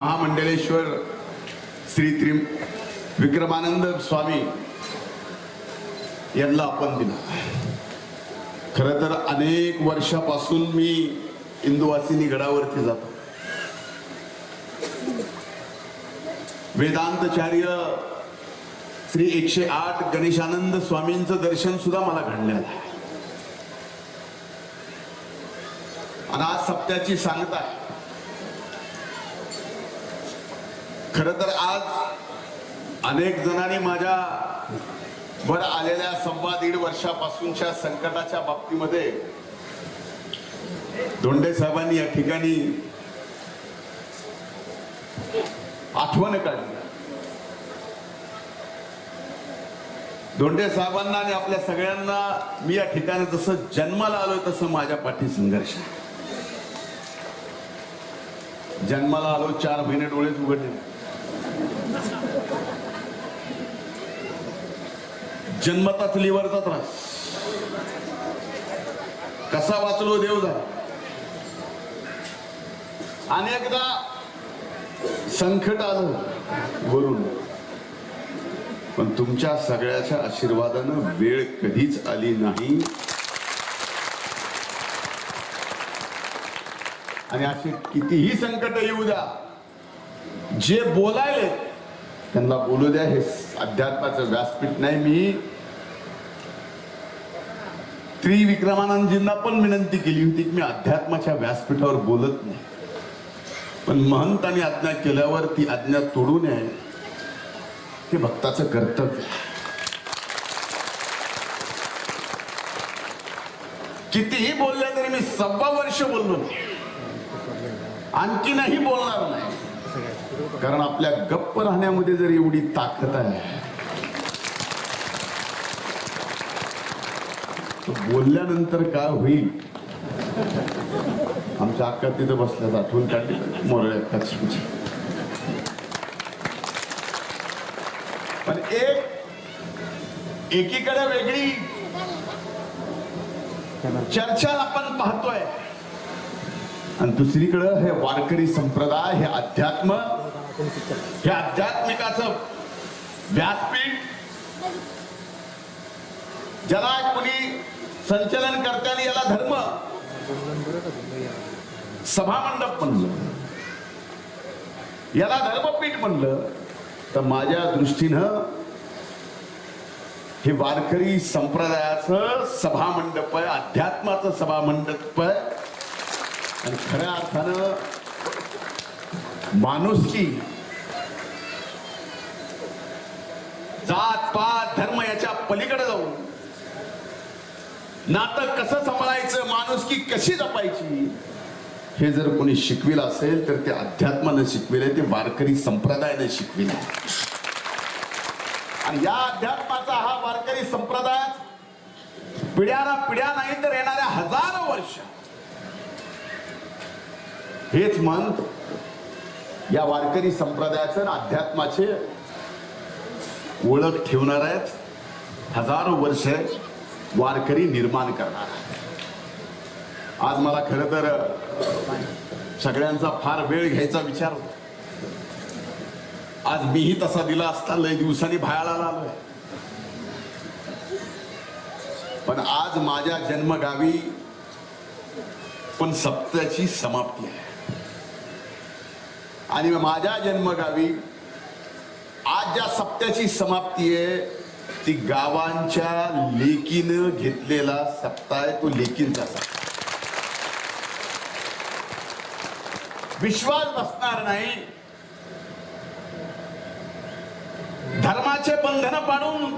महामंडलेश्वर श्री विक्रमानंद स्वामी यांना आपण दिला। खरं तर अनेक वर्षापासून मी इंदुवासिनी गडावरती जातो। वेदांतचार्य श्री 108 गणेशानंद स्वामींचं दर्शन सुद्धा मला घडलेलं आहे। आणि आज सप्त्याची सांगता आहे। खरं तर आज अनेक जणांनी माझ्या वर आलेल्या 1.5-1.5 वर्षापासूनच्या संकटाच्या बाबतीमध्ये धोंडे साहेबांनी या ठिकाणी आठवण काढली। धोंडे साहेबांना आणि आपल्या सगळ्यांना मी या ठिकाणी जसं जन्माला आलोय तसं माझ्या पाठी संघर्ष आहे। जन्माला आलो 4 महिने डोळेच उघडले। जन्मताच लिव्हरचा त्रास कसा वाचलो देव जाणे। अनेकदा संकट आलं वरून, पण तुमच्या सगळ्याच्या आशीर्वादानं वेळ कधीच आली नाही। आणि असे कितीही संकट येऊ द्या, जे बोलायले त्यांना बोलू द्या। हे अध्यात्माचं व्यासपीठ नाही। मी विक्रमानंदजींना पण विनंती केली होती की मी अध्यात्माच्या व्यासपीठावर बोलत नाही, पण महंतांनी आज्ञा केल्यावर ती आज्ञा तोडू नये हे भक्ताचं कर्तव्य। कितीही बोलले तरी मी 1.25 वर्ष बोललो नाही, आणखी नाही बोलणार नाही। कारण आपल्या गप्प राहण्यामध्ये जर एवढी ताकद आहे, बोलल्यानंतर काय होईल। आमच्या अक्का तिथं बसल्यात आठवण काढली मोरळे अक्काची। पण एकीकडे वेगळी चर्चा आपण पाहतोय आणि दुसरीकडे हे वारकरी संप्रदाय, हे अध्यात्म, हे आध्यात्मिकाचं व्यासपीठ, ज्याला कोणी संचलन करताना याला धर्म सभामंडप म्हणलं, याला धर्मपीठ म्हणलं, तर माझ्या दृष्टीनं हे वारकरी संप्रदायाचं सभामंडप आहे, अध्यात्माचं सभामंडप आहे। आणि खऱ्या अर्थानं माणुसकी, जात पात धर्म याच्या पलीकडे जाऊन नातं कसं सांभाळायचं, माणुसकी कशी जपायची, हे जर कोणी शिकविलं असेल तर ते अध्यात्मानं शिकविले, ते वारकरी संप्रदायाने शिकविले। आणि या अध्यात्माचा हा वारकरी संप्रदाय पिढ्याना पिढ्या नाही तर येणाऱ्या हजारो वर्ष हेच मन या वारकरी संप्रदायाचं अध्यात्माचे ओळख ठेवणार आहेत। हजारो वर्ष वारकरी निर्माण करणार आहेत। आज मला खरं तर सगळ्यांचा फार वेळ घ्यायचा विचार होता। आज मीही तसा दिला असता, लय दिवसांनी भायाला आलोय। पण आज माझ्या जन्मगावी पण सप्त्याची समाप्ती आहे। आणि माझ्या जन्मगावी आज ज्या सप्त्याची समाप्ती आहे ती गावांच्या लेकीनं घेतलेला सप्ताह आहे। तो लेकींचा सप्ताह, विश्वास बसणार नाही। धर्माचे बंधन पाडून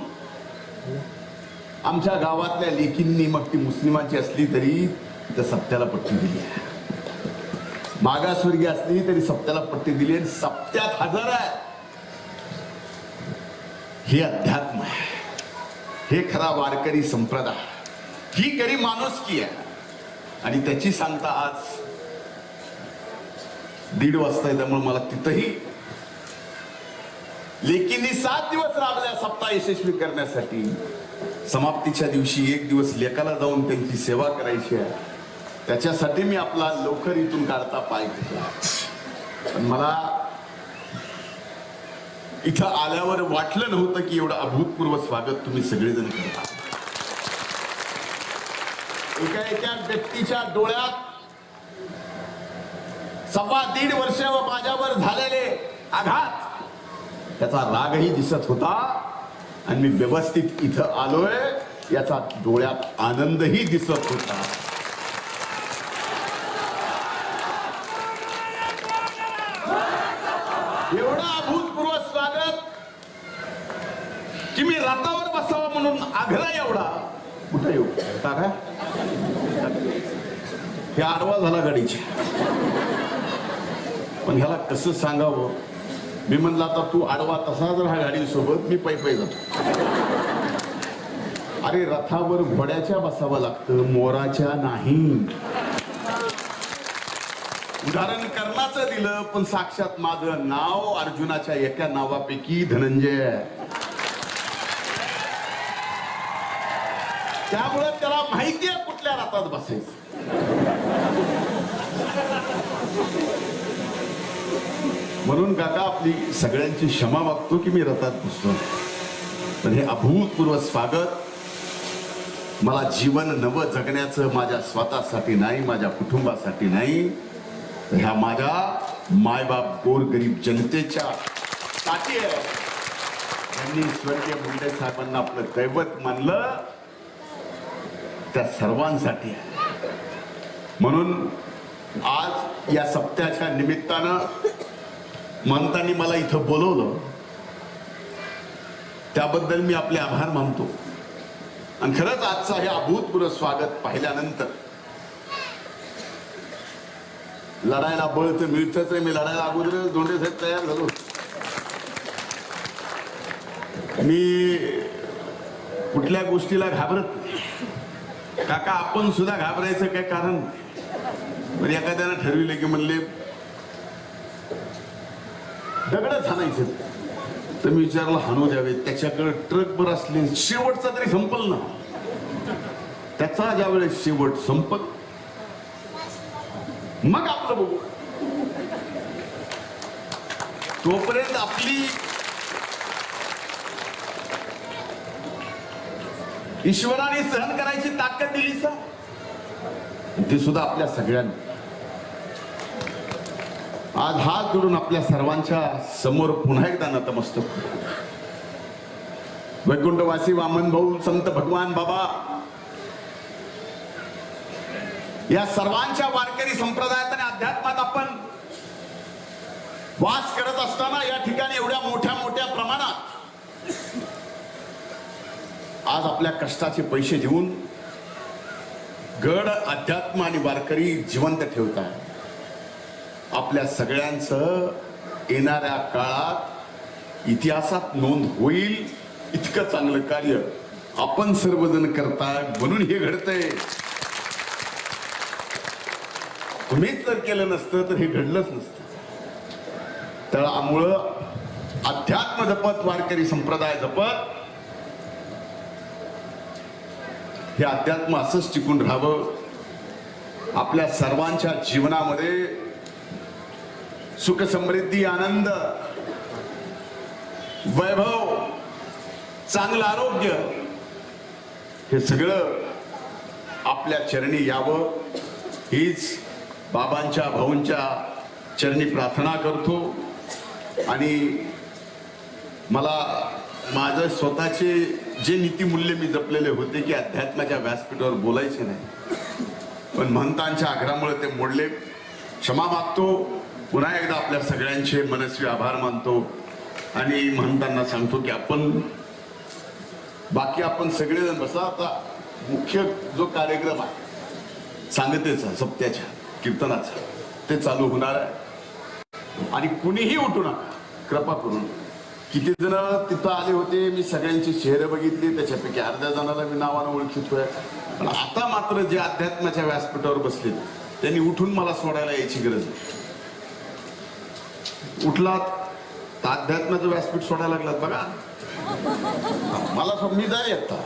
आमच्या गावातल्या लेकींनी, मग ती मुस्लिमांची असली तरी त्या सप्त्याला पट्टी दिली आहे, मागासवर्गीय असली तरी सप्त्याला पट्टी दिली आणि सप्त्यात हजर आहे। हे अध्यात्म आहे, हे खरा वारकरी संप्रदाय, ही खरी माणुसकी आहे। आणि त्याची सांगता आज 1:30 वाजता आहे, त्यामुळे मला तिथंही लेकींनी 7 दिवस राबल्या सप्ताह यशस्वी करण्यासाठी। समाप्तीच्या दिवशी 1 दिवस लेकाला जाऊन त्यांची सेवा करायची आहे, त्याच्यासाठी मी आपला लवकर इथून काढता पाय घेतला। पण मला इथं आल्यावर वाटलं नव्हतं की एवढं अभूतपूर्व स्वागत तुम्ही सगळेजण करता. एका एका व्यक्तीच्या डोळ्यात 1.25 वर्ष माझ्यावर झालेले आघात, त्याचा रागही दिसत होता आणि मी व्यवस्थित इथं आलोय याचा डोळ्यात आनंदही दिसत होता. एवढं अभूतपूर्व स्वागत की मी रथावर बसावं म्हणून आग्रह एवढा. कुठं येऊ टाका, हे आडवा झाला गाडीची. पण ह्याला कसं सांगावं, मी म्हणलं आता तू आडवा तसा जर हा गाडीसोबत मी पै जातो. अरे रथावर घोड्याच्या बसावं लागतं, मोराच्या नाही. उदाहरण कर्णाचं दिलं, पण साक्षात माझं नाव अर्जुनाच्या एका नावापैकी धनंजय आहे. त्यामुळे त्याला माहिती आहे कुठल्या रथात बसायचं. म्हणून काका आपली सगळ्यांची क्षमा मागतो की मी रथात बसतो. पण हे अभूतपूर्व स्वागत मला जीवन नवं जगण्याचं, माझ्या स्वतःसाठी नाही, माझ्या कुटुंबासाठी नाही, ह्या माझ्या मायबाप गोरगरीब जनतेच्या साठी आहे. त्यांनी स्वर्गीय मुंडे साहेबांना आपलं दैवत मानलं, त्या सर्वांसाठी आहे. म्हणून आज या सप्त्याच्या निमित्तानं महंतांनी मला इथं बोलवलं, त्याबद्दल मी आपले आभार मानतो. आणि खरंच आजचा हे अभूतपूर्व स्वागत पाहिल्यानंतर लढायला बळ तर मिळतच आहे. मी लढायला अगोदर दोंडे साहेब तयार झालो. मी कुठल्या गोष्टीला घाबरत नाही काका. आपण सुद्धा घाबरायचं काय कारण. म्हणजे एखाद्यानं ठरविले की म्हणले दगडच हाणायचं, तर मी विचारलं हाणू द्यावे. त्याच्याकडे ट्रक बर असले, शेवटचा तरी संपल ना. त्याचा ज्या वेळेस शेवट संपत मग आपलं बघू. तोपर्यंत आपली ईश्वराने सहन करायची ताकद दिली सा, ते सुद्धा आपल्या सगळ्यांनी. आज हात जोडून आपल्या सर्वांच्या समोर पुन्हा एकदा नतमस्तक. वैकुंठवासी वामन भाऊ, संत भगवान बाबा, या सर्वांच्या वारकरी संप्रदायात आणि अध्यात्मात आपण वास करत असताना या ठिकाणी एवढ्या मोठ्या मोठ्या प्रमाणात आज आपल्या कष्टाचे पैसे देऊन गड, अध्यात्म आणि वारकरी जिवंत ठेवतात. आपल्या सगळ्यांचं येणाऱ्या काळात इतिहासात नोंद होईल इतकं चांगलं कार्य आपण सर्वजण करताय, म्हणून हे घडतंय. तुम्हीच जर केलं नसतं तर हे घडलंच नसतं. त्यामुळं अध्यात्म जपत, वारकरी संप्रदाय जपत, हे अध्यात्म असंच टिकून राहावं. आपल्या सर्वांच्या जीवनामध्ये सुख, समृद्धी, आनंद, वैभव, चांगलं आरोग्य हे सगळं आपल्या चरणी यावं, हीच बाबांच्या, भाऊंच्या चरणी प्रार्थना करतो. आणि मला माझं स्वतःचे जे नीतिमूल्य मी जपलेले होते की अध्यात्माच्या व्यासपीठावर बोलायचे नाही, पण महंतांच्या आग्रहामुळे ते मोडले. क्षमा मागतो. पुन्हा एकदा आपल्या सगळ्यांचे मनस्वी आभार मानतो आणि महंतांना सांगतो की बाकी आपण सगळेजण बसा. आता मुख्य जो कार्यक्रम आहे सांगतेचा, सप्त्याच्या कीर्तनाचा, ते चालू होणार आहे. आणि कुणीही उठू नका कृपा करून. किती जण तिथं आले होते, मी सगळ्यांची चेहरे बघितली, त्याच्यापैकी अर्ध्या जणांना मी नावानं ओळखितोय. पण आता मात्र जे अध्यात्माच्या व्यासपीठावर बसले त्यांनी उठून मला सोडायला यायची गरज नाही. उठलात तर अध्यात्माचं व्यासपीठ सोडायला लागलात बघा. मला मी जाय एकटा,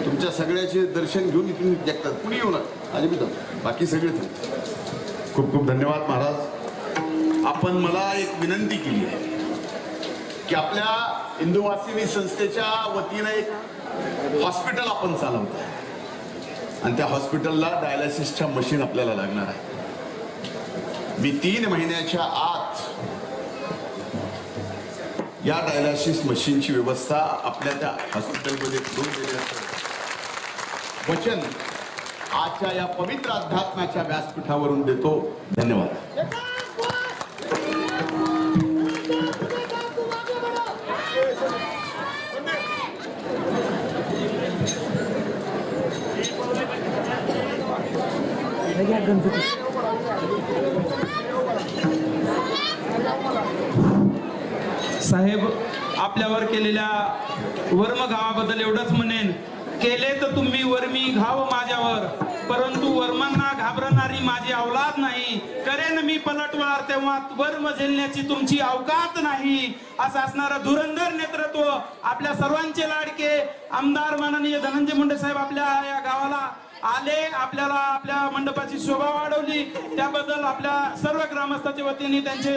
तुमच्या सगळ्याचे दर्शन घेऊन इथून एकटा कुणी येऊ नका, आणि मी जातो, बाकी सगळे. खूप खूप धन्यवाद महाराज. आपण मला एक विनंती केली आहे की आपल्या हिंदू वासिनी संस्थेच्या वतीने एक हॉस्पिटल आपण चालवतो आणि त्या हॉस्पिटलला डायलिसिसच्या मशीन आपल्याला लागणार आहे. मी 3 महिन्याच्या आत या डायलिसिस मशीनची व्यवस्था आपल्या त्या हॉस्पिटलमध्ये करून देण्याचं वचन आजच्या या पवित्र अध्यात्माच्या व्यासपीठावरून देतो. धन्यवाद. साहेब, आपल्यावर केलेल्या वर्म घावाबद्दल एवढंच म्हणेन, केले तर तुम्ही वर्मी घाव माझ्यावर, परंतु वर्मांना घाबरणारी माझी औलाद नाही. करेन मी पलटवार तेव्हा वर्म झेलण्याची तुमची अवकात नाही. असं असणारं धुरंधर नेतृत्व आपल्या सर्वांचे लाडके आमदार माननीय धनंजय मुंडे साहेब आपल्या या गावाला आले, आपल्याला आपल्या मंडपाची शोभा वाढवली, त्याबद्दल आपल्या सर्व ग्रामस्थांच्या वतीने त्यांचे